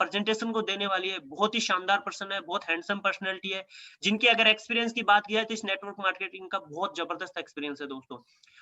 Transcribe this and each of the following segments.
Presentation को देने वाली है, बहुत ही शानदार पर्सन है, बहुत हैंडसम पर्सनैलिटी है, जिनकी अगर एक्सपीरियंस की बात की जाए तो इस नेटवर्क मार्केटिंग का बहुत जबरदस्त एक्सपीरियंस है दोस्तों।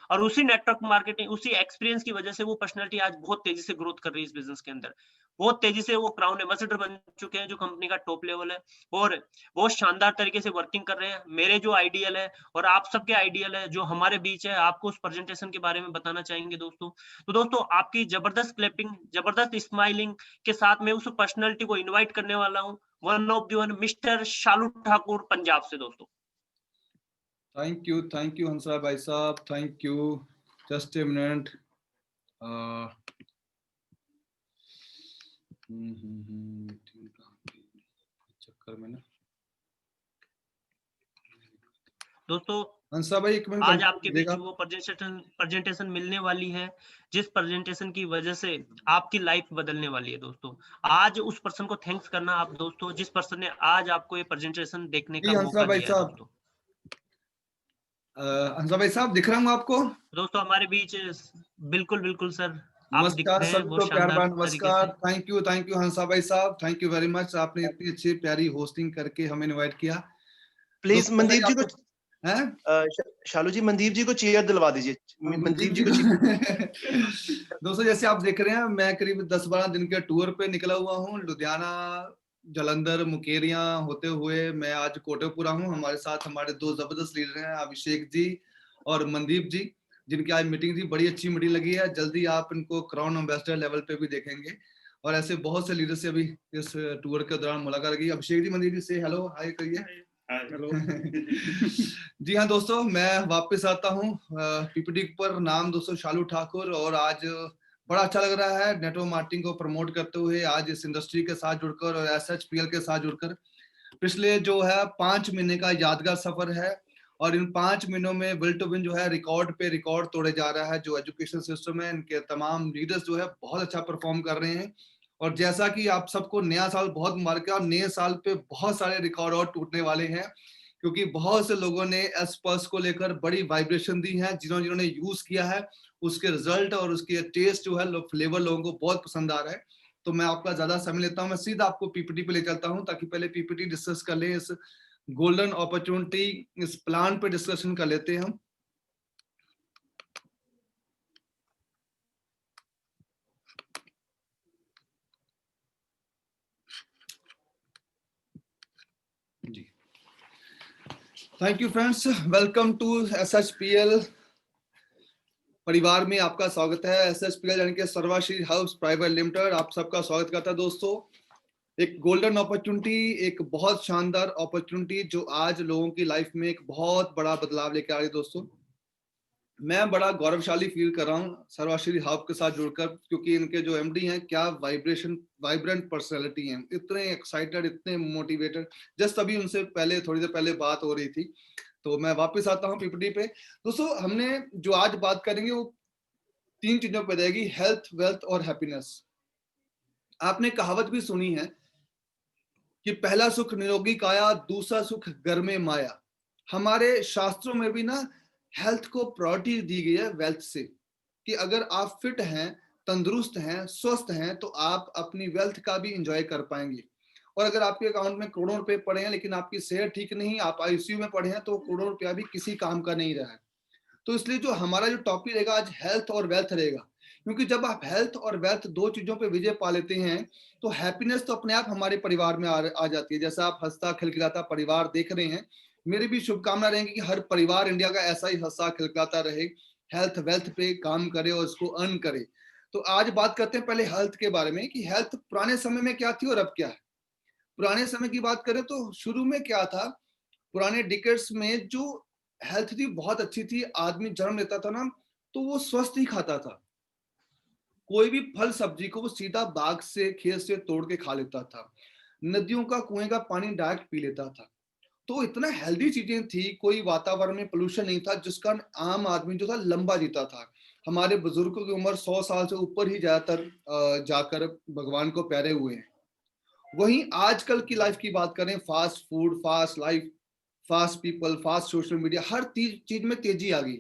और उसी नेटवर्क मार्केटिंग, उसी एक्सपीरियंस की वजह से वो पर्सनैलिटी आज बहुत तेजी से ग्रोथ कर रही है इस बिज़नेस के अंदर। बहुत तेजी से वो क्राउन एम्बेसडर बन चुके हैं, जो कंपनी का टॉप लेवल है, और बहुत शानदार तरीके से वर्किंग कर रहे हैं। मेरे जो आइडियल है और आप सबके आइडियल है, जो हमारे बीच है, आपको उस प्रेजेंटेशन के बारे में बताना चाहेंगे दोस्तों। तो दोस्तों, आपकी जबरदस्त क्लैपिंग, जबरदस्त स्माइलिंग के साथ मैं उस पर्सनैलिटी को इनवाइट करने वाला हूँ, one of the one mister Shalu Thakur Punjab से दोस्तों। थैंक यू हंसा भाई साहब, thank you. Just a minute. चक्कर में ना दोस्तों, हंसा भाई एक मिनट, आज आपके बीच वो प्रेजेंटेशन मिलने वाली है, जिस प्रेजेंटेशन की वजह से आपकी लाइफ बदलने वाली है दोस्तों। आज उस पर्सन को थैंक्स करना आप दोस्तों, जिस पर्सन ने आज आपको ये प्रेजेंटेशन देखने का मौका दिया है दोस्तों। हंसा भाई साहब, दिख रहा हूँ आपको दोस्तों? हमारे बीच बिल्कुल बिल्कुल सर, आप दिख नमस्कार रहे हैं सभी बहुत को, प्यार शानदार भरा तरीके नमस्कार। से। थैंक यू हंसा भाई साहब, थैंक यू वेरी मच। आपने इतनी अच्छी प्यारी होस्टिंग करके हमें इनवाइट किया। प्लीज मनदीप जी को, शालू जी मनदीप जी को चेयर दिलवा दीजिए। मनदीप जी को दोस्तों, जैसे आप देख रहे हैं, मैं करीब 10-12 दिन के टूर पे निकला हुआ हूँ। लुधियाना, जलंधर, मुकेरिया होते हुए मैं आज कोटेपुरा हूँ। हमारे साथ हमारे दो जबरदस्त लीडर हैं, अभिषेक जी और मनदीप जी, जिनकी आज मीटिंग थी। बड़ी अच्छी मीटिंग लगी है। जल्दी आप इनको क्राउन एम्बेसडर लेवल पे भी देखेंगे। और ऐसे बहुत से लीडर से अभी इस टूर के दौरान मुलाकात की। अभिषेक जी, मनदीप जी से हेलो हाय करिए। जी हाँ दोस्तों, मैं वापस आता हूँ पीपीटी पर। नाम दोस्तों शालू ठाकुर, और आज बड़ा अच्छा लग रहा है नेटवर्क मार्केटिंग को प्रमोट करते हुए, आज इस इंडस्ट्री के साथ जुड़कर और एसएचपीएल के साथ जुड़कर। पिछले जो है 5 महीने का यादगार सफर है, और इन 5 महीनों में विल टू विन जो है रिकॉर्ड पे रिकॉर्ड तोड़े जा रहा है। जो एजुकेशन सिस्टम है, इनके तमाम लीडर्स जो है बहुत अच्छा परफॉर्म कर रहे हैं। और जैसा कि आप सबको नया साल बहुत मुबारक है, और नए साल पे बहुत सारे रिकॉर्ड और टूटने वाले हैं, क्योंकि बहुत से लोगों ने एसपर्स को लेकर बड़ी वाइब्रेशन दी है। जिन्होंने यूज किया है, उसके रिजल्ट और उसके टेस्ट जो है, फ्लेवर लोगों को बहुत पसंद आ रहा है। तो मैं आपका ज्यादा समय लेता हूं, मैं सीधा आपको पीपीटी पे ले चलता हूं, ताकि पहले पीपीटी डिस्कस कर लें। इस गोल्डन अपॉर्चुनिटी, इस प्लान पे डिस्कशन कर लेते हैं हम। जी, thank you friends, welcome to SHPL परिवार में आपका स्वागत है। एसएचपीएल यानी कि सर्वाश्री हाउस प्राइवेट लिमिटेड आप सबका स्वागत करता है दोस्तों। एक गोल्डन अपॉर्चुनिटी, एक बहुत शानदार अपॉर्चुनिटी, जो आज लोगों की लाइफ में एक बहुत बड़ा बदलाव लेकर आ रही है दोस्तों। मैं बड़ा गौरवशाली फील कर रहा हूँ सर्वाश्री हाउस के साथ जुड़कर, क्योंकि इनके जो एमडी हैं, क्या वाइब्रेंट पर्सनैलिटी हैं, इतने एक्साइटेड, इतने मोटिवेटेड। जस्ट अभी उनसे पहले, थोड़ी देर पहले बात हो रही थी। तो मैं वापस आता हूँ पीपीटी पे। दोस्तों, हमने जो आज बात करेंगे वो 3 चीजों पर रहेगी, हेल्थ, वेल्थ और हैप्पीनेस। आपने कहावत भी सुनी है कि पहला सुख निरोगी काया, दूसरा सुख घर में माया। हमारे शास्त्रों में भी ना हेल्थ को प्रायोरिटी दी गई है वेल्थ से, कि अगर आप फिट हैं, तंदुरुस्त हैं, स्वस्थ हैं, तो आप अपनी वेल्थ का भी एंजॉय कर पाएंगे। और अगर आपके अकाउंट में करोड़ों रुपए पड़े हैं, लेकिन आपकी सेहत ठीक नहीं, आप आईसीयू में पड़े हैं, तो करोड़ों रुपया भी किसी काम का नहीं रहा है। तो इसलिए जो हमारा जो टॉपिक रहेगा आज, हेल्थ और वेल्थ रहेगा। क्योंकि जब आप हेल्थ और वेल्थ दो चीजों पे विजय पा लेते हैं, तो हैप्पीनेस तो अपने आप हमारे परिवार में आ जाती है। जैसा आप हंसता खिलखिलाता परिवार देख रहे हैं, मेरी भी शुभकामना रहेंगी कि हर परिवार इंडिया का ऐसा ही हंसता खिलखिलाता रहे, हेल्थ वेल्थ पे काम करे और उसको अर्न करे। तो आज बात करते हैं पहले हेल्थ के बारे में, कि हेल्थ पुराने समय में क्या थी और अब क्या है। पुराने समय की बात करें तो शुरू में क्या था, पुराने डिकेड्स में जो हेल्थ थी बहुत अच्छी थी। आदमी जन्म लेता था ना, तो वो स्वस्थ ही खाता था। कोई भी फल सब्जी को वो सीधा बाग से, खेत से तोड़ के खा लेता था। नदियों का, कुएं का पानी डायरेक्ट पी लेता था। तो इतना हेल्दी चीजें थी, कोई वातावरण में पोल्यूशन नहीं था, जिसका आम आदमी जो था लंबा जीता था। हमारे बुजुर्गों की उम्र 100 साल से ऊपर ही ज्यादातर जाकर भगवान को प्यारे हुए हैं। वहीं आजकल की लाइफ की बात करें, fast food, fast life, fast people, fast social media, हर चीज में तेजी आ गई।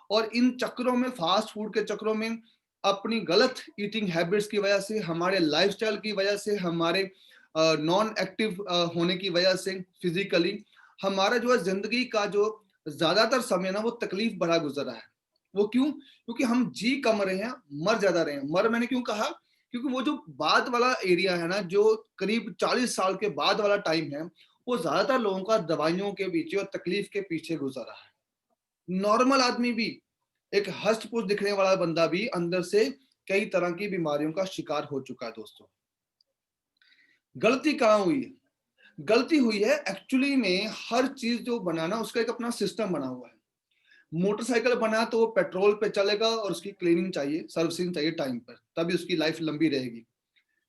और इन चक्रों में, फास्ट फूड के चक्रों में अपनी गलत ईटिंग हैबिट्स की वजह से, हमारे लाइफस्टाइल की वजह से, हमारे नॉन एक्टिव होने की वजह से फिजिकली, हमारा जो है जिंदगी का जो ज्यादातर समय ना वो तकलीफ भरा गुजरा है। वो क्यों? क्योंकि हम जी कम रहे हैं, मर ज्यादा रहे हैं। मर मैंने क्यों कहा? क्योंकि वो जो बाद वाला एरिया है ना, जो करीब 40 साल के बाद वाला टाइम है, वो ज्यादातर लोगों का दवाइयों के पीछे और तकलीफ के पीछे गुजरा है। नॉर्मल आदमी भी, एक हष्ट पुष्ट दिखने वाला बंदा भी अंदर से कई तरह की बीमारियों का शिकार हो चुका है। दोस्तों, गलती कहाँ हुई है? गलती हुई है एक्चुअली में, हर चीज जो बनाना उसका एक अपना सिस्टम बना हुआ है। मोटरसाइकिल बना तो वो पेट्रोल पे चलेगा और उसकी क्लीनिंग चाहिए, सर्विसिंग चाहिए टाइम पर, तभी उसकी लाइफ लंबी रहेगी।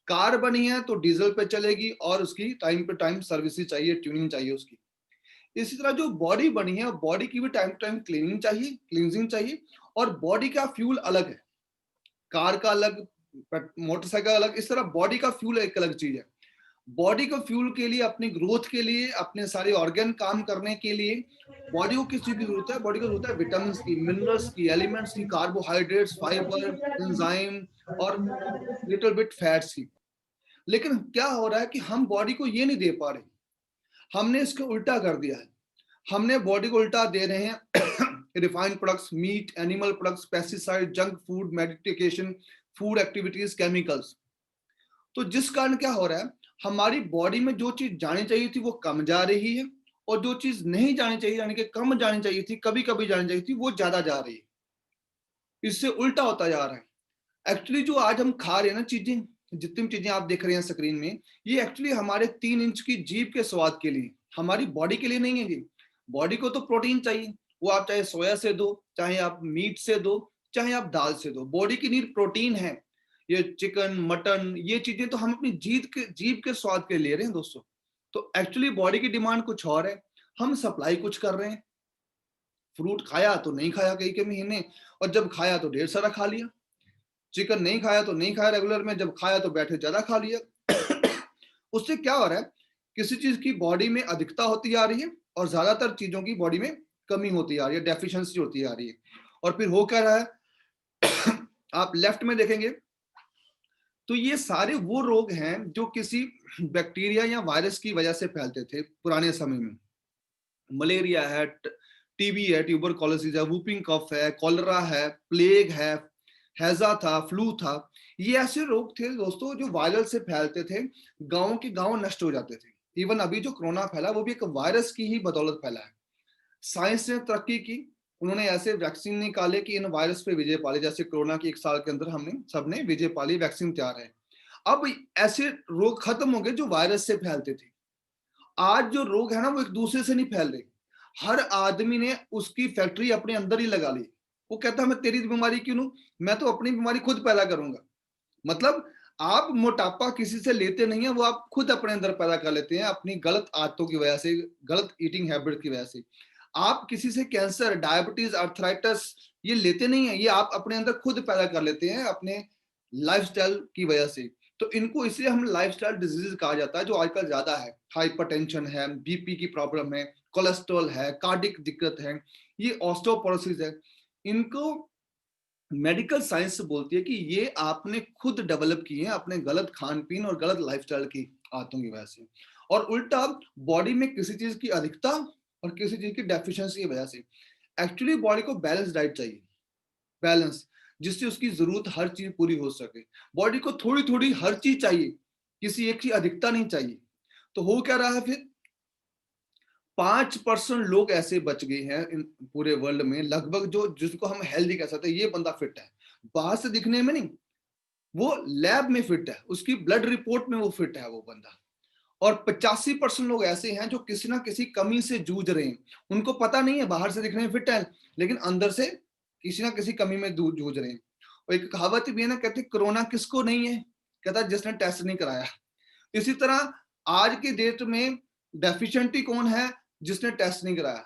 कार बनी है तो डीजल पे चलेगी और उसकी टाइम पे टाइम सर्विसिंग चाहिए, ट्यूनिंग चाहिए उसकी। इसी तरह जो बॉडी बनी है, बॉडी की भी टाइम टू टाइम क्लीनिंग चाहिए, क्लींजिंग चाहिए। और बॉडी का फ्यूल अलग है, कार का अलग, मोटरसाइकिल अलग। इस तरह बॉडी का फ्यूल एक अलग चीज है। बॉडी को फ्यूल के लिए, अपनी ग्रोथ के लिए, अपने सारे ऑर्गन काम करने के लिए बॉडी को किस चीज की जरूरत है? बॉडी को जरूरत है विटामिन की, मिनरल्स की, एलिमेंट्स की, कार्बोहाइड्रेट्स, फाइबर, एंजाइम और लिटिल बिट फैट्स की। लेकिन क्या हो रहा है कि हम बॉडी को ये नहीं दे पा रहे, हमने इसको उल्टा कर दिया है। हमने बॉडी को उल्टा दे रहे हैं refined products, meat, animal products, pesticide, junk food, medication, food activities, chemicals. तो जिस कारण क्या हो रहा है, हमारी बॉडी में जो चीज जानी चाहिए थी वो कम जा रही है, और जो चीज नहीं जानी चाहिए, यानी कि कम जानी चाहिए थी, कभी कभी जानी चाहिए थी, वो ज्यादा जा रही है। इससे उल्टा होता जा रहा है। एक्चुअली जो आज हम खा रहे हैं ना चीजें, जितनी भी चीजें आप देख रहे हैं स्क्रीन में, ये एक्चुअली हमारे 3 इंच की जीभ के स्वाद के लिए, हमारी बॉडी के लिए नहीं है जी। बॉडी को तो प्रोटीन चाहिए, वो आप चाहे सोया से दो, चाहे आप मीट से दो, चाहे आप दाल से दो, बॉडी की नीड प्रोटीन है। ये चिकन, मटन, ये चीजें तो हम अपनी जीभ के स्वाद के लिए ले रहे हैं दोस्तों। तो एक्चुअली बॉडी की डिमांड कुछ और है, हम सप्लाई कुछ कर रहे हैं। फ्रूट खाया तो नहीं खाया कई के महीने, और जब खाया तो ढेर सारा खा लिया। चिकन नहीं खाया तो नहीं खाया रेगुलर में, जब खाया तो बैठे ज्यादा खा लिया। उससे क्या हो रहा है? किसी चीज की बॉडी में अधिकता होती आ रही है और ज्यादातर चीजों की बॉडी में कमी होती आ रही है, डेफिशिएंसी होती आ रही है। और फिर हो क्या रहा है? आप लेफ्ट में देखेंगे तो ये सारे वो रोग हैं जो किसी बैक्टीरिया या वायरस की वजह से फैलते थे पुराने समय में। मलेरिया है, टीबी है, ट्यूबरकुलोसिस है, वूपिंग कफ है, कॉलरा है, प्लेग है, हैजा था, फ्लू था। ये ऐसे रोग थे दोस्तों जो वायरल से फैलते थे, गांव के गांव नष्ट हो जाते थे। इवन अभी जो कोरोना फैला वो भी एक वायरस की ही बदौलत फैला है। साइंस ने तरक्की की, उन्होंने ऐसे वैक्सीन निकाले कि इन वायरस पे विजय पाली। जैसे कोरोना की 1 साल के अंदर हमने सबने विजय पाली, वैक्सीन तैयार है। अब ऐसे रोग खत्म हो गए जो वायरस से फैलते थे। आज जो रोग है ना वो एक दूसरे से नहीं फैल रहे, हर आदमी ने उसकी फैक्ट्री अपने अंदर ही लगा ली। वो कहता है मैं तेरी बीमारी क्यों लूं, मैं तो अपनी बीमारी खुद पैदा करूंगा। मतलब आप मोटापा किसी से लेते नहीं है, वो आप खुद अपने अंदर पैदा कर लेते हैं अपनी गलत आदतों की वजह से, गलत ईटिंग हैबिट की वजह से। आप किसी से कैंसर, डायबिटीज, अर्थराइटिस ये लेते नहीं है, ये आप अपने अंदर खुद पैदा कर लेते हैं अपने लाइफस्टाइल की वजह से। तो इनको इसलिए हम लाइफस्टाइल डिजीज कहा जाता है, जो आजकल ज्यादा है। हाइपरटेंशन है, बीपी की प्रॉब्लम है, कोलेस्ट्रॉल है, कार्डिक दिक्कत है, ये ऑस्टियोपोरोसिस है। इनको मेडिकल साइंस बोलती है कि ये आपने खुद डेवलप किए हैं अपने गलत खान पीन और गलत लाइफस्टाइल की आदतों की वजह से। और उल्टा बॉडी में किसी चीज की अधिकता और किसी चीज की डेफिशिएंसी की वजह से। एक्चुअली बॉडी को बैलेंस डाइट चाहिए, बैलेंस, जिससे उसकी जरूरत हर चीज पूरी हो सके। बॉडी को थोड़ी थोड़ी हर चीज चाहिए, किसी एक की अधिकता नहीं चाहिए। तो हो क्या रहा है फिर? 5% लोग ऐसे बच गए हैं इन पूरे वर्ल्ड में लगभग, जो जिसको हम हेल्दी कह सकते हैं। ये बंदा फिट है, बाहर से दिखने में नहीं, वो लैब में फिट है, उसकी ब्लड रिपोर्ट में वो फिट है वो बंदा। और 85% लोग ऐसे हैं जो किसी ना किसी कमी से जूझ रहे हैं। उनको पता नहीं है, बाहर से दिखने में फिट है लेकिन अंदर से किसी ना किसी कमी में जूझ रहे हैं। और एक कहावत भी है ना, कहते कोरोना किसको नहीं है? कहता जिसने टेस्ट नहीं कराया। इसी तरह आज के डेट में डेफिशिएंटी कौन है? जिसने टेस्ट नहीं कराया।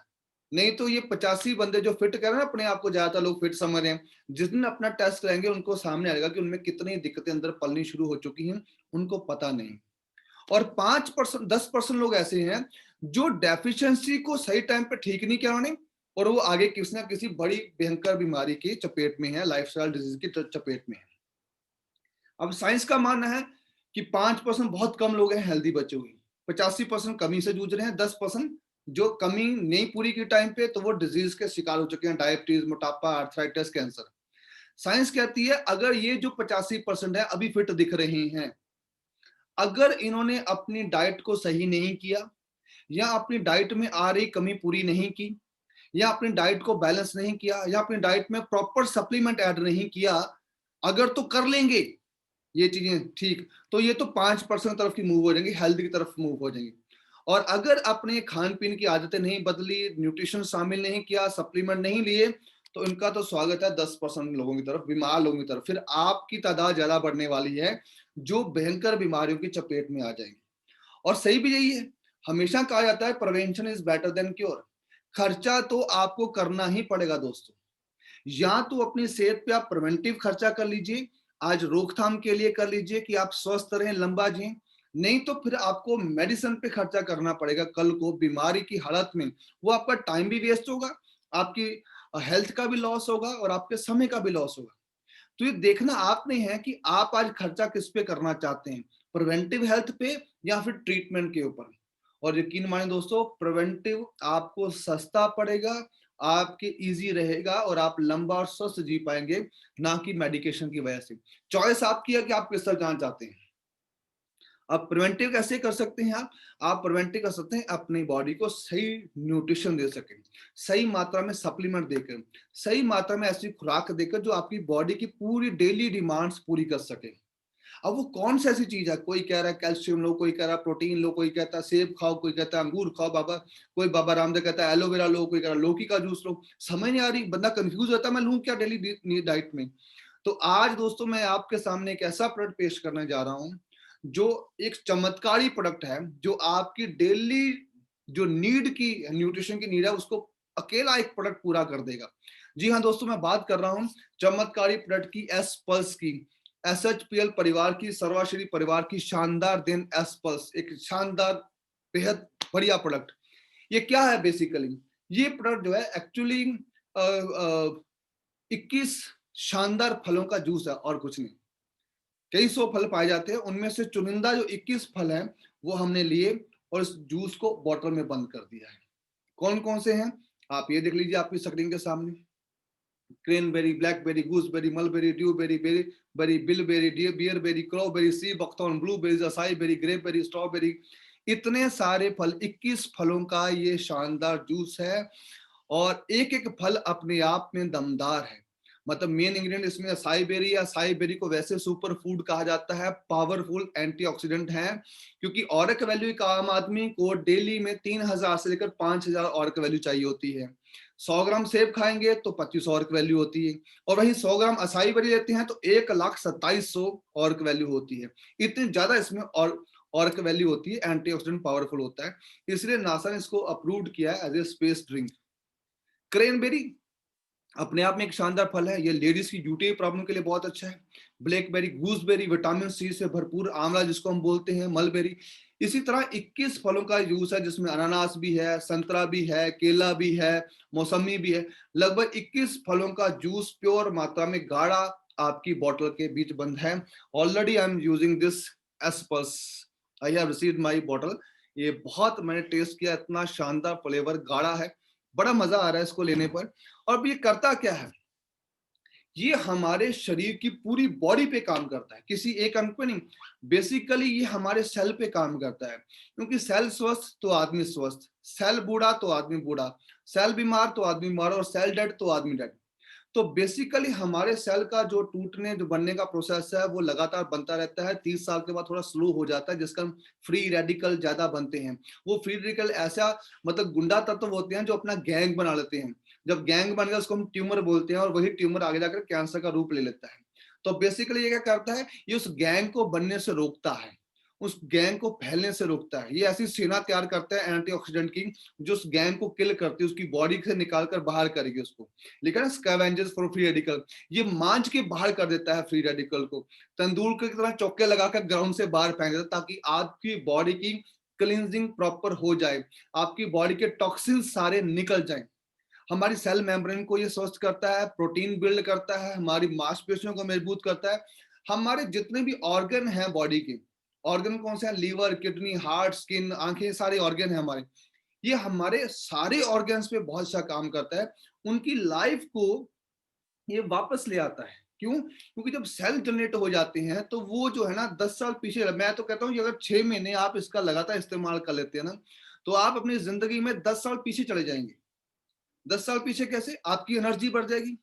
नहीं तो ये 85 बंदे जो फिट कर रहे हैं अपने आप को, ज्यादातर लोग फिट समझ रहे हैं, जिस दिन अपना टेस्ट कराएंगे उनको सामने आएगा कि उनमें कितनी दिक्कतें अंदर पलनी शुरू हो चुकी हैं, उनको पता नहीं। और 5% 10% लोग ऐसे हैं जो डेफिशिएंसी को सही टाइम पे ठीक नहीं किया उन्होंने, और वो आगे किसी ना किसी बड़ी भयंकर बीमारी की चपेट में है, लाइफस्टाइल डिजीज की चपेट में है। अब साइंस का मानना है कि 5% बहुत कम लोग हैं हेल्दी बचे हुए, 85% कमी से जूझ रहे हैं, 10% जो कमी नहीं पूरी की टाइम पे तो वो डिजीज के शिकार हो चुके हैं, डायबिटीज, मोटापा, आर्थराइटिस, कैंसर। साइंस कहती है अगर ये जो 85% है अभी फिट दिख रहे हैं, अगर इन्होंने अपनी डाइट को सही नहीं किया या अपनी डाइट में आ रही कमी पूरी नहीं की या अपनी डाइट को बैलेंस नहीं किया या अपनी डाइट में प्रॉपर सप्लीमेंट ऐड नहीं किया, अगर तो कर लेंगे ये चीजें ठीक, तो ये तो 5% तरफ की मूव हो जाएंगी, हेल्थ की तरफ मूव हो जाएंगी। और अगर अपने खान पीन की आदतें नहीं बदली, न्यूट्रिशन शामिल नहीं किया, सप्लीमेंट नहीं लिए, तो इनका तो स्वागत है 10% लोगों की तरफ, बीमार लोगों की तरफ। फिर आपकी तादाद ज्यादा बढ़ने वाली है जो भयंकर बीमारियों की चपेट में आ जाएंगी। और सही भी यही है, हमेशा कहा जाता है prevention is better than cure. खर्चा तो आपको करना ही पड़ेगा दोस्तों, या तो अपनी सेहत पे आप प्रिवेंटिव खर्चा कर लीजिए, आज रोकथाम के लिए कर लीजिए कि आप स्वस्थ रहें, लंबा जिए, नहीं तो फिर आपको मेडिसिन पे खर्चा करना पड़ेगा कल को बीमारी की हालत में। वो आपका टाइम भी वेस्ट होगा, आपकी हेल्थ का भी लॉस होगा और आपके समय का भी लॉस होगा। तो ये देखना आपने है कि आप आज खर्चा किस पे करना चाहते हैं, प्रिवेंटिव हेल्थ पे या फिर ट्रीटमेंट के ऊपर। और यकीन माने दोस्तों, प्रिवेंटिव आपको सस्ता पड़ेगा, आपके इजी रहेगा और आप लंबा और स्वस्थ जी पाएंगे, ना कि मेडिकेशन की वजह से। चॉइस आपकी है कि आप किस तरह जाना चाहते हैं। अब प्रिवेंटिव कैसे कर सकते हैं आप प्रिवेंटिव कर सकते हैं अपनी बॉडी को सही न्यूट्रिशन दे सके, सही मात्रा में सप्लीमेंट देकर, सही मात्रा में ऐसी खुराक देकर जो आपकी बॉडी की पूरी डेली डिमांड्स पूरी कर सके। अब वो कौन सी ऐसी चीज है, कोई कह रहा है कैल्शियम लो, कोई कह रहा है प्रोटीन लो, कोई कहता है सेब खाओ, कोई कहता है अंगूर खाओ, कोई बाबा रामदेव कहता है एलोवेरा लो, कोई कह रहा है लौकी का जूस लो। समझ नहीं आ रही, बंदा कंफ्यूज होता है मैं लूं क्या डेली डाइट में। तो आज दोस्तों मैं आपके सामने एक ऐसा प्रोडक्ट पेश करने जा रहा हूं जो एक चमत्कारी प्रोडक्ट है, जो आपकी डेली जो नीड की न्यूट्रिशन की नीड है उसको अकेला एक प्रोडक्ट पूरा कर देगा। जी हाँ दोस्तों, मैं बात कर रहा हूं चमत्कारी प्रोडक्ट की, एस पल्स की, SHPL परिवार की, सर्वाश्री परिवार की शानदार देन एस पल्स, एक शानदार बेहद बढ़िया प्रोडक्ट। ये क्या है बेसिकली, ये प्रोडक्ट जो है एक्चुअली 21 शानदार फलों का जूस है और कुछ नहीं। कई सौ फल पाए जाते हैं, उनमें से चुनिंदा जो 21 फल हैं वो हमने लिए और इस जूस को बॉटल में बंद कर दिया है। कौन कौन से हैं आप ये देख लीजिए आपकी स्क्रीन के सामने। Cranberry, blackberry, gooseberry, mulberry, dewberry, berry, bilberry, bearberry, crowberry, sea buckthorn, blueberry, acai berry, grapeberry, strawberry, इतने सारे फल, 21 फलों का ये शानदार जूस है। और एक एक फल अपने आप में दमदार है। मतलब मेन इंग्रेडिएंट इसमें असाई बेरी, या असाई बेरी को वैसे सुपर फूड कहा जाता है, पावरफुल एंटीऑक्सीडेंट है, क्योंकि ऑरिक वैल्यू एक आम आदमी को डेली में 3000 से लेकर 5000 ऑरिक वैल्यू चाहिए होती है। 100 ग्राम सेब खाएंगे तो 2500 ऑरिक वैल्यू होती है, और वहीं 100 ग्राम असाई बेरी लेते हैं तो 1,27,100 ऑरिक वैल्यू होती है। इतनी ज्यादा इसमें ऑरिक वैल्यू होती है, एंटीऑक्सीडेंट पावरफुल होता है, इसलिए नासा ने इसको अप्रूव्ड किया है as a space drink. Cranberry अपने आप में एक शानदार फल है, ये लेडीज की यूटी प्रॉब्लम के लिए बहुत अच्छा है। ब्लैकबेरी, गूसबेरी विटामिन सी से भरपूर, आंवला जिसको हम बोलते हैं, मलबेरी। इसी तरह 21 फलों का जूस है जिसमें अनानास भी है, संतरा भी है, केला भी है, मौसमी भी है। लगभग 21 फलों का जूस प्योर मात्रा में गाढ़ा आपकी बोतल के बीच बंद है। Already I am using this एस्पल्स, I have received my bottle. ये बहुत मैंने टेस्ट किया, इतना शानदार फ्लेवर, गाढ़ा है, बड़ा मजा आ रहा है इसको लेने पर। और ये करता क्या है, ये हमारे शरीर की पूरी बॉडी पे काम करता है, किसी एक अंग पे नहीं। बेसिकली ये हमारे सेल पे काम करता है, क्योंकि सेल स्वस्थ तो आदमी स्वस्थ, सेल बूढ़ा तो आदमी बूढ़ा, सेल बीमार तो आदमी बीमार, और सेल डेड तो आदमी डेड। तो बेसिकली हमारे सेल का जो टूटने जो बनने का प्रोसेस है वो लगातार बनता रहता है। 30 साल के बाद थोड़ा स्लो हो जाता है, जिसका फ्री रेडिकल ज्यादा बनते हैं। वो फ्री रेडिकल ऐसा मतलब गुंडा तत्व होते हैं जो अपना गैंग बना लेते हैं। जब गैंग बन गया उसको हम ट्यूमर बोलते हैं, और वही ट्यूमर आगे जाकर कैंसर का रूप ले लेता है। तो बेसिकली ये क्या करता है, ये उस गैंग को बनने से रोकता है, उस गैंग को फैलने से रोकता है। ये ऐसी सेना तैयार करता है एंटीऑक्सीडेंट की, जो उस गैंग को किल करती है, उसकी बॉडी से निकाल कर बाहर करेगी उसको। लेकिन स्कैवेंजर्स फॉर फ्री रेडिकल, ये मांझ के बाहर कर देता है फ्री रेडिकल को, तंदूर की तरह चौके लगाकर ग्राउंड से बाहर फेंक देता है, ताकि आपकी बॉडी की क्लींजिंग प्रॉपर हो जाए, आपकी बॉडी के टॉक्सिन सारे निकल जाएं। हमारी सेल मेम्ब्रेन को ये स्वस्थ करता है, प्रोटीन बिल्ड करता है, हमारी मांसपेशियों को मजबूत करता है। हमारे जितने भी ऑर्गन हैं बॉडी के, ऑर्गन कौन से हैं? लीवर, किडनी, हार्ट, स्किन, आंखें, सारे ऑर्गन हैं हमारे। ये हमारे सारे ऑर्गन्स पे बहुत अच्छा काम करता है। उनकी लाइफ को ये वापस ले आता है। क्यों? क्योंकि जब सेल जनरेट हो जाते हैं तो वो जो है ना 10 साल पीछे, मैं तो कहता हूँ कि अगर 6 महीने आप इसका लगातार इस्तेमाल कर लेते हैं ना, तो आप अपनी जिंदगी में 10 साल पीछे चले जाएंगे। 10 साल पीछे कैसे? आपकी एनर्जी बढ़ जाएगी,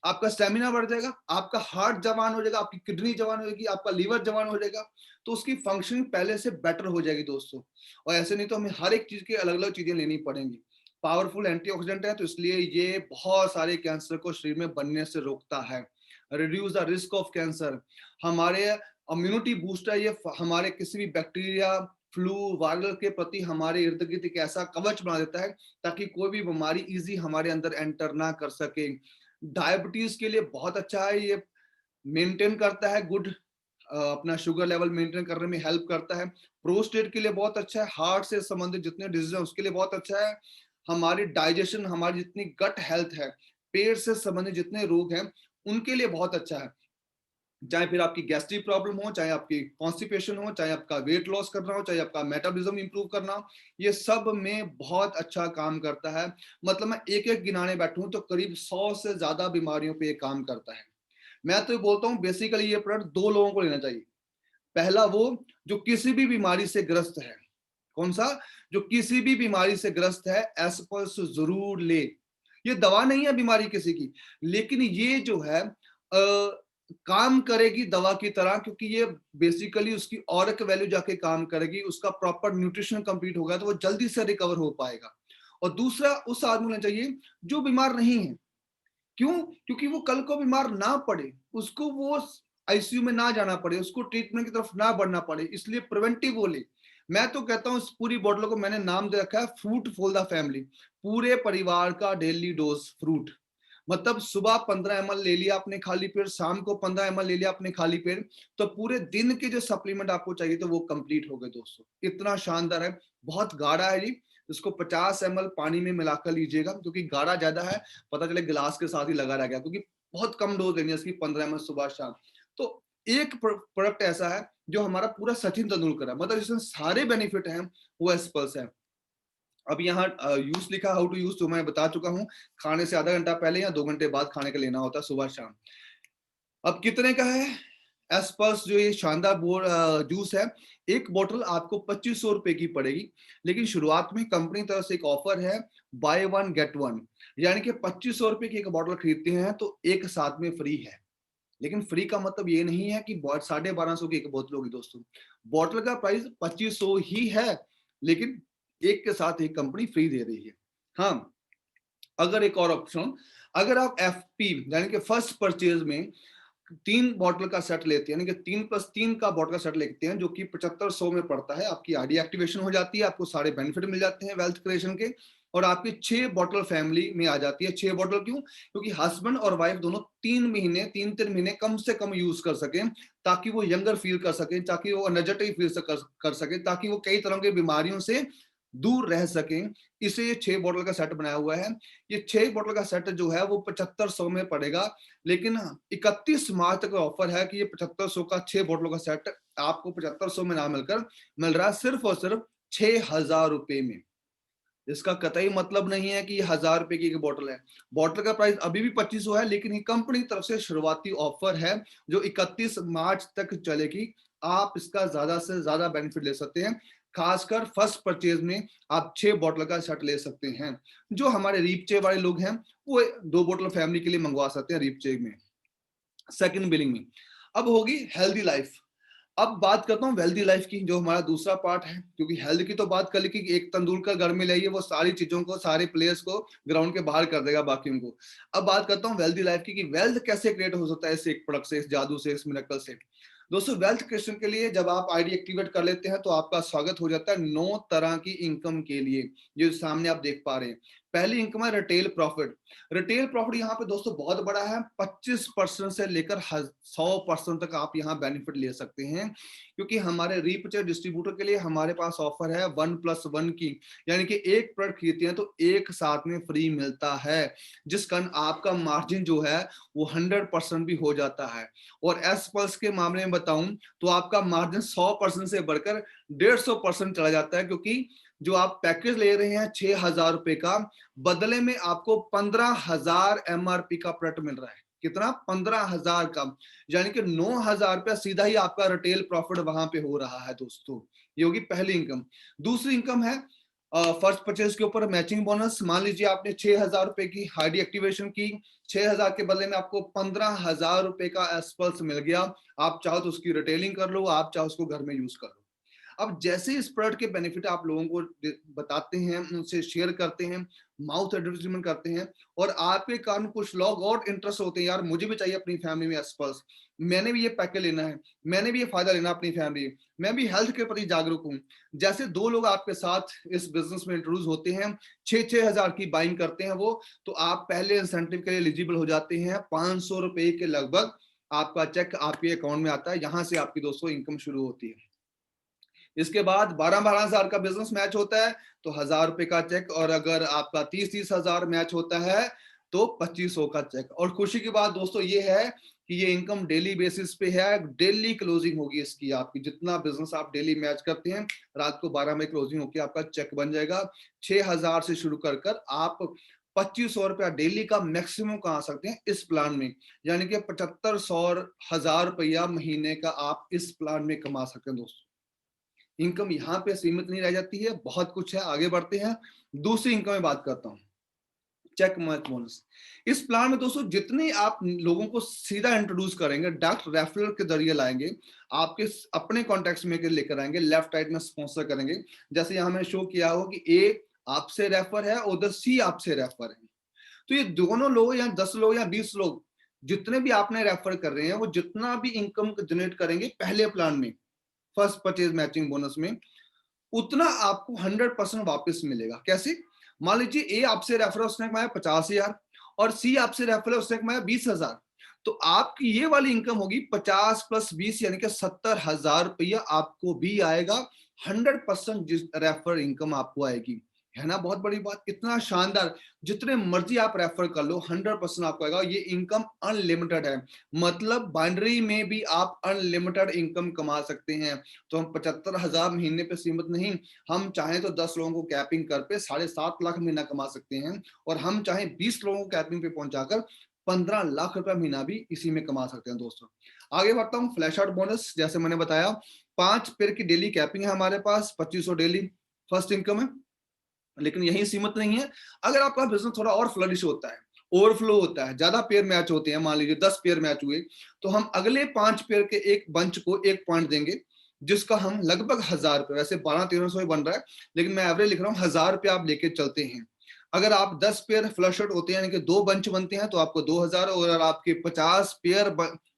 आपका स्टेमिना बढ़ जाएगा, आपका हार्ट जवान हो जाएगा, आपकी किडनी जवान हो जाएगी, आपका लीवर जवान हो जाएगा, तो उसकी फंक्शनिंग पहले से बेटर हो जाएगी दोस्तों। और ऐसे नहीं तो हमें हर एक चीज की अलग अलग चीजें लेनी पड़ेंगी। पावरफुल एंटीऑक्सीडेंट है, तो इसलिए ये बहुत सारे कैंसर को शरीर में बनने से रोकता है। Reduce the risk of cancer, हमारे इम्यूनिटी बूस्ट है ये, हमारे किसी भी बैक्टीरिया, फ्लू, वायरल के प्रति हमारे इर्द गिर्द एक ऐसा कवच बना देता है ताकि कोई भी बीमारी इजी हमारे अंदर एंटर ना कर सके। डायबिटीज के लिए बहुत अच्छा है ये, मेंटेन करता है गुड, अपना शुगर लेवल मेंटेन करने में हेल्प करता है। प्रोस्टेट के लिए बहुत अच्छा है, हार्ट से संबंधित जितने डिजीज है उसके लिए बहुत अच्छा है। हमारी डाइजेशन, हमारी जितनी गट हेल्थ है, पेट से संबंधित जितने रोग हैं उनके लिए बहुत अच्छा है। चाहे फिर आपकी गैस्ट्रिक प्रॉब्लम हो, चाहे आपकी कॉन्स्टिपेशन हो, चाहे आपका वेट लॉस करना हो, चाहे आपका मेटाबॉलिज्म इंप्रूव करना हो, ये सब में बहुत अच्छा काम करता है। मतलब मैं एक एक गिनाने बैठूं तो करीब 100 से ज्यादा बीमारियों पे ये काम करता है। मैं तो बोलता हूँ बेसिकली ये प्रोडक्ट 2 लोगों को लेना चाहिए। पहला वो जो किसी भी बीमारी से ग्रस्त है। कौन सा? जो किसी भी बीमारी से ग्रस्त है, एस्पर्स जरूर ले। ये दवा नहीं है बीमारी किसी की, लेकिन ये जो है काम करेगी दवा की तरह, क्योंकि ये बेसिकली उसकी ऑरिक वैल्यू जाके काम करेगी, उसका प्रॉपर न्यूट्रिशन कंप्लीट होगा तो वो जल्दी से रिकवर हो पाएगा। और दूसरा उस आदमी को चाहिए जो बीमार नहीं है। क्यों? क्योंकि वो कल को बीमार ना पड़े, उसको वो आईसीयू में ना जाना पड़े, उसको ट्रीटमेंट की तरफ ना बढ़ना पड़े, इसलिए प्रिवेंटिव वो ले। मैं तो कहता हूँ इस पूरी बॉटल को मैंने नाम दे रखा है फ्रूट फॉर द फैमिली, पूरे परिवार का डेली डोज फ्रूट। मतलब सुबह 15 ml ले लिया आपने खाली पेट, शाम को 15 ml ले लिया आपने खाली पेट, तो पूरे दिन के जो सप्लीमेंट आपको चाहिए तो वो कंप्लीट हो गए दोस्तों। इतना शानदार है, बहुत गाढ़ा है जी। इसको 50 ml पानी में मिलाकर लीजिएगा, क्योंकि गाढ़ा ज्यादा है, पता चले गिलास के साथ ही लगा रह गया, क्योंकि बहुत कम डोज लेनी है इसकी, 15 ml सुबह शाम। तो एक प्रोडक्ट ऐसा है जो हमारा पूरा सचिन तेंदुलकर है, मतलब जिसमें सारे बेनिफिट हैं वो एस्पर्स है। अब यहाँ यूज लिखा, हाउ टू यूज, तो मैं बता चुका हूँ, खाने से आधा घंटा पहले या 2 घंटे बाद खाने का लेना होता है, सुबह शाम। अब कितने का है एस्पर्स जो ये शानदार जूस है? एक बोतल आपको 2500 रुपए की पड़ेगी, लेकिन शुरुआत में कंपनी तरफ से एक ऑफर है, बाय 1 गेट 1, यानी कि 2500 रुपए की एक बोतल खरीदते हैं तो एक साथ में फ्री है। लेकिन फ्री का मतलब ये नहीं है कि 1250 की एक बोतल होगी दोस्तों। बोतल का प्राइस 2500 ही है, लेकिन एक के साथ एक कंपनी फ्री दे रही है। हाँ, अगर एक और ऑप्शन, अगर आप एफपी यानी कि फर्स्ट परचेज में 3 बॉटल का सेट लेते हैं, यानी कि 3+3 का बॉटल का सेट लेते हैं, जो कि 7500 में पड़ता है, आपकी आईडी एक्टिवेशन हो जाती है, आपको सारे बेनिफिट मिल जाते हैं वेल्थ क्रिएशन के, और आपकी 6 बॉटल फैमिली में आ जाती है। 6 बॉटल क्यों? क्योंकि हस्बैंड और वाइफ दोनों 3 महीने कम से कम यूज कर सकें, ताकि वो यंगर फील कर सकें, ताकि वो एनर्जेटिक फील कर सके, ताकि वो कई तरह की बीमारियों से दूर रह सकें। इसे ये 6 बॉटल का सेट बनाया हुआ है। ये 6 बॉटल का सेट जो है वो 7500 में पड़ेगा, लेकिन 31 मार्च तक ऑफर है कि ये 7500 का 6 बॉटलों का सेट आपको 7500 में ना मिलकर मिल रहा है सिर्फ और सिर्फ 6000 रुपए में। इसका कतई मतलब नहीं है कि ये 1000 रुपए की एक बोतल है। बोतल का प्राइस अभी भी 2500 है, लेकिन ये कंपनी की तरफ से शुरुआती ऑफर है जो 31 मार्च तक चलेगी। आप इसका ज्यादा से ज्यादा बेनिफिट ले सकते हैं, खासकर फर्स्ट परचेज में आप 6 बोतल का सेट ले सकते हैं। जो हमारे रीपचे वाले लोग हैं वो 2 बोतल फैमिली के लिए मंगवा सकते हैं रीपचे में, सेकंड बिलिंग में। अब होगी हेल्दी लाइफ। अब बात करता हूँ वेल्दी लाइफ की, जो हमारा दूसरा पार्ट है, क्योंकि हेल्थ की तो बात कर ली कि एक तेंदुलकर घर में लाइए, वो सारी चीजों को, सारे प्लेयर्स को ग्राउंड के बाहर कर देगा बाकियों को। अब बात करता हूँ वेल्दी लाइफ की कि वेल्थ कैसे क्रिएट हो सकता है इस एक प्रोडक्ट से, इस जादू से, इस मिरेकल से। दोस्तों, वेल्थ क्रिएशन के लिए जब आप आईडी एक्टिवेट कर लेते हैं तो आपका स्वागत हो जाता है 9 तरह की इनकम के लिए, जो सामने आप देख पा रहे हैं। पहली इनकम है रिटेल प्रॉफिट। रिटेल प्रॉफिट यहाँ पे दोस्तों बहुत बड़ा है, 25% से लेकर 100% तक आप यहाँ बेनिफिट ले सकते हैं, क्योंकि हमारे रीपर्चेज डिस्ट्रीब्यूटर के लिए हमारे पास ऑफर है 1+1 की, यानी कि एक प्रोडक्ट खरीदते हैं तो एक साथ में फ्री मिलता है, जिस कारण आपका मार्जिन जो है वो 100% भी हो जाता है। और एस पल्स के मामले में बताऊं तो आपका मार्जिन 100% से बढ़कर 150% चला जाता है, क्योंकि जो आप पैकेज ले रहे हैं 6,000 रुपए का, बदले में आपको 15,000 MRP का प्रोडक्ट मिल रहा है। कितना? 15,000 का, यानी कि 9,000 रुपया सीधा ही आपका रिटेल प्रॉफिट वहां पे हो रहा है दोस्तों। ये होगी पहली इनकम। दूसरी इनकम है फर्स्ट परचेज के ऊपर मैचिंग बोनस। मान लीजिए आपने 6,000 रुपए की आईडी एक्टिवेशन की, 6,000 के बदले में आपको 15,000 रुपए का एसपल्स मिल गया। आप चाहो तो उसकी रिटेलिंग कर लो, आप चाहो उसको घर में यूज कर लो। अब जैसे इस प्रोडक्ट के बेनिफिट आप लोगों को बताते हैं, उनसे शेयर करते हैं, माउथ एडवर्टाइजमेंट करते हैं, और आपके कारण कुछ लोग और इंटरेस्ट होते हैं, यार मुझे भी चाहिए अपनी फैमिली में एसपल्स, मैंने भी ये पैकेज लेना है, मैंने भी ये फायदा लेना अपनी फैमिली, मैं भी हेल्थ के प्रति जागरूक हूँ। जैसे 2 लोग आपके साथ इस बिजनेस में इंट्रोड्यूस होते हैं, 6,000 की बाइंग करते हैं वो, तो आप पहले इंसेंटिव के लिए एलिजिबल हो जाते हैं। 500 रुपए के लगभग आपका चेक आपके अकाउंट में आता है। यहां से आपकी दोस्तों इनकम शुरू होती है। इसके बाद 12,000 का बिजनेस मैच होता है तो 1,000 रुपए का चेक, और अगर आपका 30,000 मैच होता है तो 2,500 का चेक। और खुशी की बात दोस्तों ये है कि ये इनकम डेली बेसिस पे है, डेली क्लोजिंग होगी इसकी। आपकी जितना बिजनेस आप डेली मैच करते हैं, रात को 12 में क्लोजिंग होकर आपका चेक बन जाएगा। 6,000 से शुरू कर कर आप 2,500 रुपया डेली का मैक्सिमम कमा सकते हैं इस प्लान में, यानी कि 7,500 1,000 रुपया महीने का आप इस प्लान में कमा सकते हैं दोस्तों। इनकम यहाँ पे सीमित नहीं रह जाती है, बहुत कुछ है। आगे बढ़ते हैं, दूसरी इनकम में बात करता हूँ, चेक मैच बोनस। इस प्लान में दोस्तों जितने आप लोगों को सीधा इंट्रोड्यूस करेंगे, डायरेक्ट रेफरल के जरिए लाएंगे, आपके अपने कॉन्टेक्ट में लेकर आएंगे, लेफ्ट राइट में स्पॉन्सर करेंगे। जैसे यहाँ मैंने शो किया हो कि ए आपसे रेफर है, उधर सी आपसे रेफर है, तो ये दोनों लोग या 10 लोग या 20 लोग जितने भी आपने रेफर कर रहे हैं, वो जितना भी इनकम जनरेट करेंगे पहले प्लान में फर्स्ट परचेज मैचिंग बोनस में, उतना आपको 100% वापस मिलेगा। कैसे? मान लीजिए ए आपसे रेफर उसने कमाया 50,000 और सी आपसे रेफर उसने कमाया 20,000, तो आपकी ये वाली इनकम होगी 50 + 20 यानी कि 70,000 रुपया आपको भी आएगा। 100% रेफर इनकम आपको आएगी, है ना? बहुत बड़ी बात, कितना शानदार। जितने मर्जी आप रेफर कर लो 100% आपको आएगा। ये इनकम अनलिमिटेड है, मतलब बाइनरी में भी आप अनलिमिटेड इनकम कमा सकते हैं। तो हम 75,000 महीने पे सीमित नहीं, हम चाहें तो 10 लोगों को कैपिंग कर पे 7.5 लाख महीना कमा सकते हैं, और हम चाहें 20 लोगों को कैपिंग पे पहुंचाकर 15 लाख रुपया महीना भी इसी में कमा सकते हैं दोस्तों। आगे बढ़ता हूँ, फ्लैश आउट बोनस। जैसे मैंने बताया 5 पेयर की डेली कैपिंग है हमारे पास, 2,500 डेली फर्स्ट इनकम है। लेकिन यही सीमित नहीं है, अगर आपका बिजनेस थोड़ा और फ्लरिश होता है, ओवरफ्लो होता है, ज्यादा पेयर मैच होते हैं, मान लीजिए 10 पेयर मैच हुए, तो हम अगले 5 पेयर के एक बंच को 1 पॉइंट देंगे, जिसका हम लगभग 1,000 रुपए, वैसे 1200-1300 ही बन रहा है, लेकिन मैं एवरेज लिख रहा हूँ, 1,000 रुपया आप लेके चलते हैं। अगर आप 10 पेयर फ्लश आउट होते हैं, यानी कि 2 बंच बनते हैं, तो आपको 2,000, और अगर आपके 50 पेयर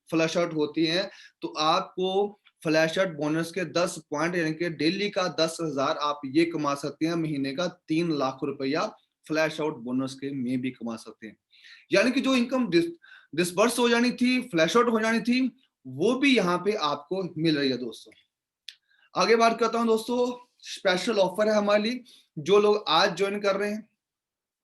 फ्लश आउट होती हैं तो आपको फ्लैश आउट बोनस के 10 पॉइंट यानी कि डेली का 10,000 आप ये कमा सकते हैं। महीने का 3 लाख रुपया फ्लैश आउट बोनस के में भी कमा सकते हैं। यानी कि जो इनकम डिसबर्स हो जानी थी, फ्लैश आउट हो जानी थी, वो भी यहाँ पे आपको मिल रही है दोस्तों। आगे बात करता हूँ दोस्तों, स्पेशल ऑफर है हमारे लिए। जो लोग आज ज्वाइन कर रहे हैं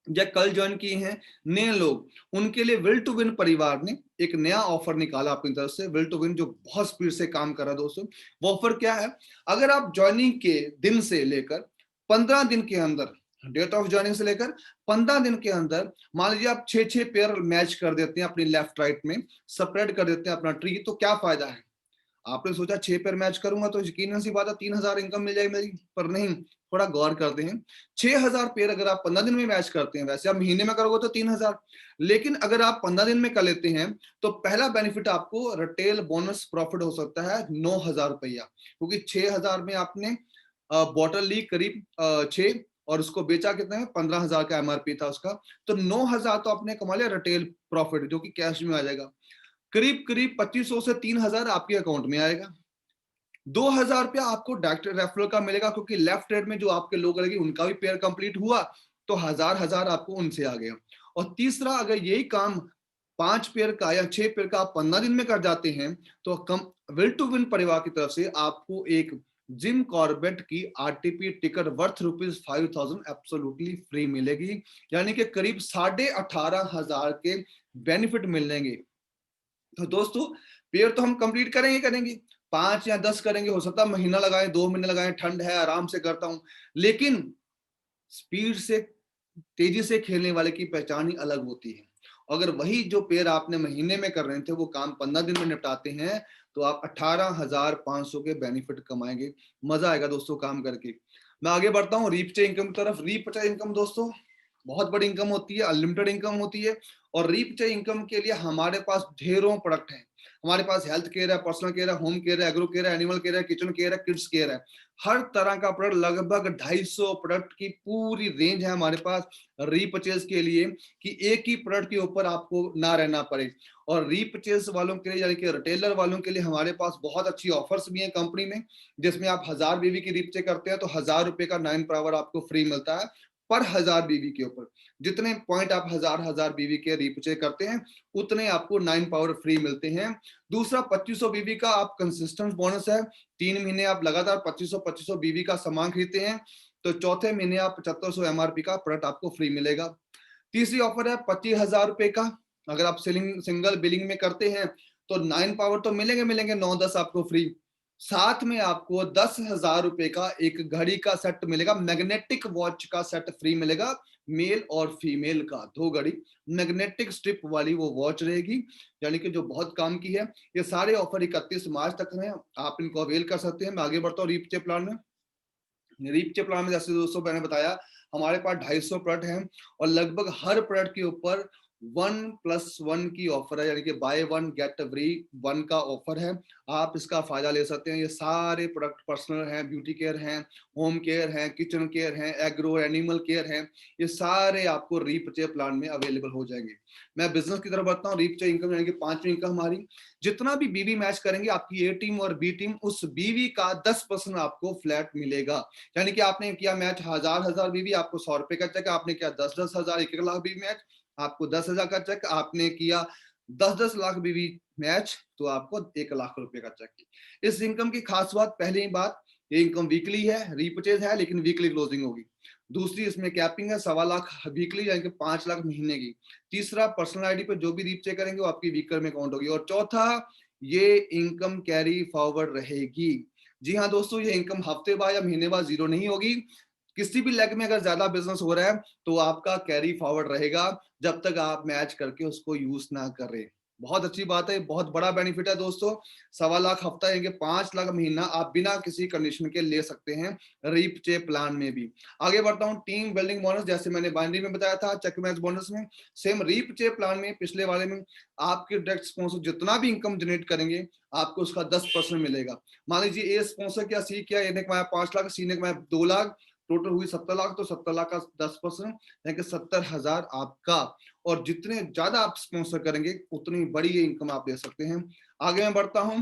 या कल ज्वाइन किए हैं नए लोग, उनके लिए विल टू विन परिवार ने एक नया ऑफर निकाला अपनी तरफ से, विल टू विन, जो बहुत स्पीड से काम कर रहा है दोस्तों। वो ऑफर क्या है? अगर आप ज्वाइनिंग के दिन से लेकर 15 दिन के अंदर, डेट ऑफ ज्वाइनिंग से लेकर 15 दिन के अंदर, मान लीजिए आप 6 पेयर मैच कर देते हैं अपनी लेफ्ट राइट में, सेपरेट कर देते हैं अपना ट्री, तो क्या फायदा है? आपने सोचा 6 पेयर मैच करूंगा तो यकीनन सी बात है 3,000 इनकम मिल जाएगी मेरी, पर नहीं, थोड़ा गौर करते हैं। 6,000 पेयर अगर आप 15 दिन में मैच करते हैं, वैसे आप महीने में करोगे तो 3,000, लेकिन अगर आप 15 दिन में कर लेते हैं तो पहला बेनिफिट आपको रिटेल बोनस प्रॉफिट हो सकता है 9,000 रुपया, क्योंकि 6,000 में आपने बॉटल ली करीब 6 और उसको बेचा कितने में? 15,000 का MRP था उसका, तो 9,000 तो आपने कमा लिया रिटेल प्रॉफिट, जो कि कैश में आ जाएगा। करीब करीब 2,500 से 3,000 आपके अकाउंट में आएगा। 2,000 रुपया आपको डायरेक्ट रेफरल का मिलेगा, क्योंकि लेफ्ट रेड में जो आपके लोग लगे उनका भी पेयर कंप्लीट हुआ, तो 1000 आपको उनसे आ गया। और तीसरा, अगर यही काम 5 पेयर का या 6 पेयर का आप 15 दिन में कर जाते हैं तो कम विल टू विन परिवार की तरफ से आपको एक जिम कॉर्बेट की RTP ticket worth ₹5000 absolutely free मिलेगी, यानी कि करीब 18,500 के बेनिफिट मिलेंगे। तो दोस्तों पेयर तो हम कंप्लीट करेंगे 5 या 10 करेंगे, हो सकता है महीना लगाएं, 2 महीने लगाएं, ठंड है आराम से करता हूं, लेकिन स्पीड से तेजी से खेलने वाले की पहचान ही अलग होती है। अगर वही जो पेयर आपने महीने में कर रहे थे वो काम 15 दिन में निपटाते हैं तो आप 18,500 के बेनिफिट कमाएंगे। मजा आएगा दोस्तों काम करके। मैं आगे बढ़ता हूँ रीपचे इनकम की तरफ। रीपचे इनकम दोस्तों बहुत बड़ी इनकम होती है, अनलिमिटेड इनकम होती है। और रीपचे इनकम के लिए हमारे पास ढेरों प्रोडक्ट हैं। हमारे पास हेल्थ केयर है, पर्सनल केयर है, होम केयर है, एग्रो केयर है, एनिमल केयर है, किचन केयर है, किड्स केयर है। हर तरह का प्रोडक्ट, लगभग 250 प्रोडक्ट की पूरी रेंज है हमारे पास रीपरचेज के लिए, कि एक ही प्रोडक्ट के ऊपर आपको ना रहना पड़े। और रीपरचेज वालों के लिए यानी कि रिटेलर वालों के लिए हमारे पास बहुत अच्छी ऑफर्स भी हैं कंपनी में, जिसमें आप 1000 बीवी की रीपचे करते हैं तो ₹1000 का 9 पावर आपको फ्री मिलता है पर 1000 बीवी के ऊपर। जितने पॉइंट आप 1000 बीवी के रीपचे करते हैं उतने आपको 9 पावर फ्री मिलते हैं। दूसरा 2500 बीवी का आप कंसिस्टेंट बोनस है। 3 महीने आप लगातार 2500 बीवी का सामान खरीदते हैं तो चौथे महीने आप 7500 एमआरपी का प्रोडक्ट आपको फ्री मिलेगा। तीसरी ऑफर है 25,000 का। अगर आप सिंगल बिलिंग में करते हैं तो 9 पावर तो मिलेंगे 9-10 आपको फ्री। साथ में आपको 10,000 रुपए का एक घड़ी का सेट मिलेगा, मैग्नेटिक वॉच का सेट फ्री मिलेगा, मेल और फीमेल का 2 घड़ी मैग्नेटिक स्ट्रिप वाली वो वॉच रहेगी, यानी कि जो बहुत काम की है। ये सारे ऑफर 31 मार्च तक हैं, आप इनको अवेल कर सकते हैं। मैं आगे बढ़ता हूँ रीपचे प्लान में। रीपचे प्लान में जैसे दोस्तों मैंने बताया हमारे पास 250 प्रोडक्ट हैं और लगभग हर प्रोडक्ट के ऊपर 1+1 की ऑफर है, यानी कि बाय 1 गेट फ्री 1 का ऑफर है। आप इसका फायदा ले सकते हैं। ये सारे प्रोडक्ट पर्सनल हैं, ब्यूटी केयर हैं, होम केयर हैं, किचन केयर हैं, एग्रो एनिमल केयर हैं, ये सारे आपको रीपचे प्लान में अवेलेबल हो जाएंगे। मैं बिजनेस की तरफ बढ़ता हूँ। रीपचे इनकम यानी कि 5वीं इनकम हमारी, जितना भी बीवी मैच करेंगे आपकी ए टीम और बी टीम, उस बीवी का 10% आपको फ्लैट मिलेगा। यानी कि आपने किया मैच 1000 बीवी, आपको ₹100 का चेक। आपने किया 10-10 हजार 1 लाख बीवी मैच, आपको 10,000 का चेक। आपने किया 10-10 लाख बीवी मैच तो आपको 1 लाख रुपए का चेक। इस इनकम की खास बात, पहली बात, ये इनकम वीकली है, रीपरचेज है लेकिन वीकली क्लोजिंग होगी। दूसरी, इसमें कैपिंग है 1.25 लाख वीकली यानी कि 5 लाख महीने की। तीसरा, पर्सनल आईडी पे जो भी रीपचे करेंगे वो आपकी वीकर में काउंट होगी। और चौथा, ये इनकम कैरी फॉरवर्ड रहेगी। जी हाँ दोस्तों, ये इनकम हफ्ते बाद या महीने बाद जीरो नहीं होगी। किसी भी लेग में अगर ज्यादा बिजनेस हो रहा है तो आपका कैरी फॉरवर्ड रहेगा जब तक आप मैच करके उसको यूज ना करें। बहुत अच्छी बात है, बहुत बड़ा बेनिफिट है दोस्तों। 1.25 लाख हफ्ता यानी 5 लाख महीना आप बिना किसी कंडीशन के ले सकते हैं रीपचे प्लान में भी। आगे बढ़ता हूँ, टीम बिल्डिंग बोनस, जैसे मैंने बाइनरी में बताया था चेक मैच बोनस में, सेम रीपचे प्लान में पिछले वाले में आपके डायरेक्ट स्पॉन्सर जितना भी इनकम जनरेट करेंगे आपको उसका 10% मिलेगा। मान लीजिए ए स्पॉन्सर किया, सी किया, ए ने कमाया 5 लाख, सी ने कमाया 2 लाख, टोटल हुई 70 लाख, तो 70 लाख का 10% यानी कि 70,000 आपका। और जितने ज्यादा आप स्पॉन्सर करेंगे उतनी बड़ी ये इनकम आप ले सकते हैं। आगे मैं बढ़ता हूं।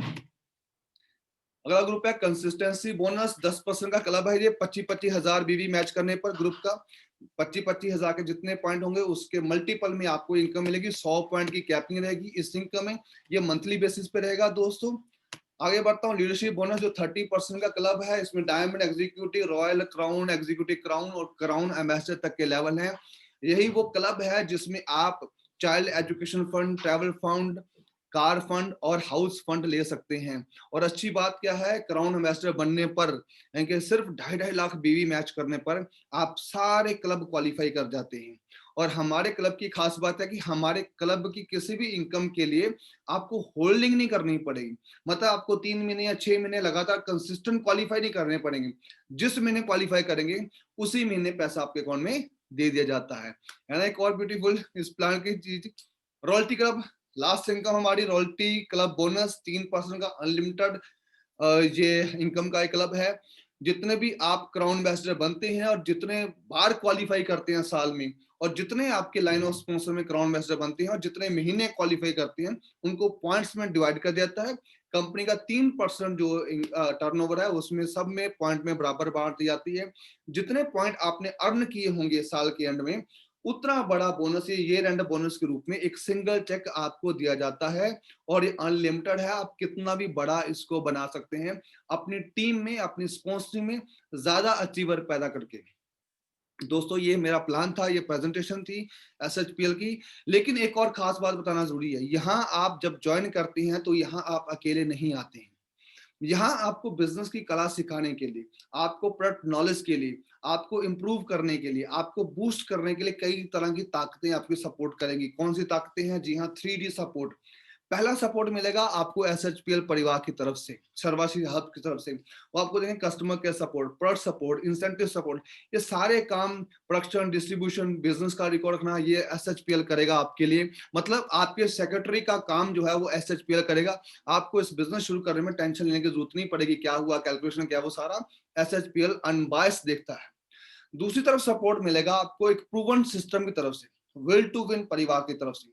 अगला ग्रुप है कंसिस्टेंसी बोनस, 10% का क्लब है ये। 25-25 हजार बीवी मैच करने पर ग्रुप का 25-25 हजार के जितने पॉइंट होंगे उसके मल्टीपल में आपको इनकम मिलेगी। 100 पॉइंट की कैपिंग रहेगी इस इनकम में, ये मंथली बेसिस पे रहेगा दोस्तों। आगे बढ़ता हूँ, लीडरशिप बोनस जो 30% का क्लब है, इसमें diamond executive, royal crown, executive crown और क्राउन एम्बेसडर तक के लेवल हैं। यही वो क्लब है जिसमें आप child education fund, travel fund, car fund और हाउस फंड ले सकते हैं। और अच्छी बात क्या है, क्राउन एम्बेसडर बनने पर यानी कि सिर्फ 2.5 लाख बीवी मैच करने पर आप सारे क्लब क्वालिफाई कर जाते हैं। और हमारे क्लब की खास बात है कि हमारे क्लब की किसी भी इनकम के लिए आपको होल्डिंग नहीं करनी पड़ेगी। मतलब आपको 3 महीने या 6 महीने लगातार कंसिस्टेंट क्वालिफाई नहीं करने पड़ेंगे। जिस महीने क्वालिफाई करेंगे उसी महीने पैसा आपके अकाउंट में दे दिया जाता है। एक और ब्यूटीफुल इस प्लान की चीज, रॉयल्टी क्लब, लास्ट इनकम हमारी रॉयल्टी क्लब बोनस 3% का अनलिमिटेड ये इनकम का एक क्लब है। जितने भी आप क्राउन एम्बेसडर बनते हैं और जितने बार क्वालिफाई करते हैं साल में, और जितने आपके लाइन ऑफ स्पॉन्सर में क्राउन एम्बेसडर बनते हैं और जितने महीने क्वालिफाई करते हैं, उनको पॉइंट्स में डिवाइड कर देता है। कंपनी का 3% जो टर्नओवर है उसमें सब में पॉइंट में बराबर बांट दी जाती है। जितने पॉइंट आपने अर्न किए होंगे साल के एंड में, उतना बड़ा बोनस ईयर एंड बोनस के रूप में एक सिंगल चेक आपको दिया जाता है। और ये अनलिमिटेड है, आप कितना भी बड़ा इसको बना सकते हैं अपनी टीम में, अपनी स्पॉन्सरिंग में ज्यादा अचीवर पैदा करके। दोस्तों ये मेरा प्लान था, ये प्रेजेंटेशन थी SHPL की। लेकिन एक और खास बात बताना जरूरी है, यहाँ आप जब ज्वाइन करते हैं तो यहाँ आप अकेले नहीं आते हैं। यहाँ आपको बिजनेस की कला सिखाने के लिए, आपको प्रोडक्ट नॉलेज के लिए, आपको इंप्रूव करने के लिए, आपको बूस्ट करने के लिए कई तरह की ताकतें आपकी सपोर्ट करेंगी। कौन सी ताकतें हैं? जी हाँ, 3D सपोर्ट। पहला सपोर्ट मिलेगा आपको SHPL परिवार की तरफ से, सर्वाश्री हब की तरफ से। वो आपको देंगे customer care support, product support, incentive support. ये सारे काम, प्रोडक्शन, डिस्ट्रीब्यूशन, बिजनेस का रिकॉर्ड रखना, ये SHPL करेगा आपके लिए। मतलब आपके सेक्रेटरी का काम जो है वो SHPL करेगा। आपको इस बिजनेस शुरू करने में टेंशन लेने की जरूरत नहीं पड़ेगी, क्या हुआ, कैलकुलेशन क्या, वो सारा SHPL अनबायस्ड देखता है। दूसरी तरफ सपोर्ट मिलेगा आपको एक प्रूवन सिस्टम की तरफ से, विल टू विन परिवार की तरफ से।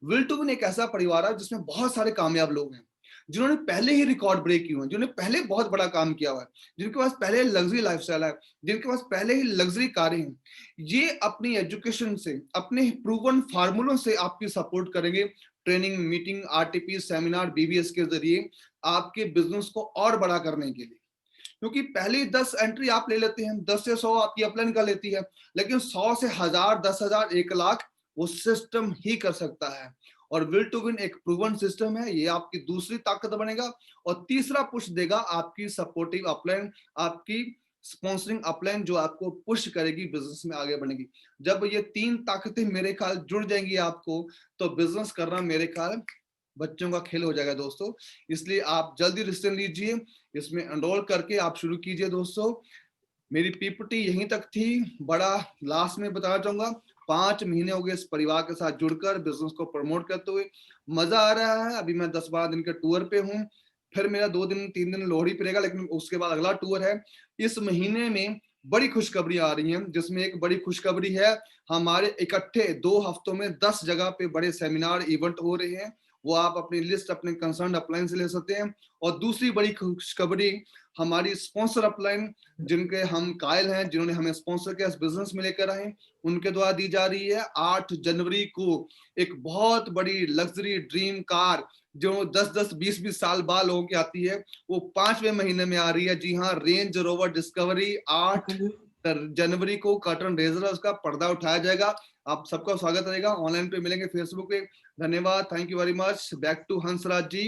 विल टू विन एक ऐसा परिवार है जिसमें बहुत सारे कामयाब लोग हैं, जिन्होंने पहले ही रिकॉर्ड ब्रेक किए हैं, जिन्होंने पहले बहुत बड़ा काम किया हुआ है, जिनके पास पहले लग्जरी लाइफस्टाइल है, जिनके पास पहले ही लग्जरी कारें हैं। ये अपनी एजुकेशन से, अपने प्रूवन फार्मूलों से आपकी सपोर्ट करेंगे। Training, meeting, RTP, seminar, BBS के जरिए आपके बिजनेस को और बड़ा करने के लिए। क्योंकि पहली 10 एंट्री आप ले लेते हैं, 10 से 100 आपकी अपलाइन कर लेती है, लेकिन 100 से 1000, 10,000, 1,00,000 वो सिस्टम ही कर सकता है। और विल टू विन एक प्रूवन सिस्टम है, ये आपकी दूसरी ताकत बनेगा। और तीसरा पुश देगा आपकी सपोर्टिव अपलाइन, आपकी स्पॉन्सरिंग अपलाइन, जो आपको पुश करेगी, बिजनेस में आगे बढ़ेगी। जब ये 3 ताकतें मेरे ख्याल जुड़ जाएंगी आपको, तो बिजनेस करना मेरे ख्याल बच्चों का खेल हो जाएगा दोस्तों। इसलिए आप जल्दी डिसीजन लीजिए, इसमें एनरोल करके आप शुरू कीजिए दोस्तों। मेरी PPT यहीं तक थी। बड़ा लास्ट में बताना चाहूंगा, 5 महीने हो गए इस परिवार के साथ जुड़कर, बिजनेस को प्रमोट करते हुए। मजा आ रहा है। अभी मैं 10-12 दिन के टूर पे हूँ, फिर मेरा 2 दिन 3 दिन लोहड़ी पे रहेगा, लेकिन उसके बाद अगला टूर है। इस महीने में बड़ी खुशखबरी आ रही है, जिसमें एक बड़ी खुशखबरी है, हमारे इकट्ठे 2 हफ्तों में 10 जगह पे बड़े सेमिनार इवेंट हो रहे हैं। वो आप अपनी लिस्ट अपने कंसर्न अपलाइन से ले सकते हैं। और दूसरी बड़ी खुशखबरी, हमारी स्पॉन्सर अपलाइन, जिनके हम कायल हैं, जिन्होंने हमें स्पॉन्सर किया, इस बिजनेस में लेकर आए, उनके द्वारा दी जा रही है। 8 जनवरी को एक बहुत बड़ी लग्जरी ड्रीम कार, जो 10-10, 20-20 साल बाद लोगों की आती है, वो 5वें महीने में आ रही है। जी हाँ, रेंज रोवर डिस्कवरी 8 जनवरी को कर्टन रेजर, उसका पर्दा उठाया जाएगा। आप सबका स्वागत रहेगा। ऑनलाइन पे मिलेंगे, फेसबुक पे। धन्यवाद, thank you very much. Back to Hansraj ji.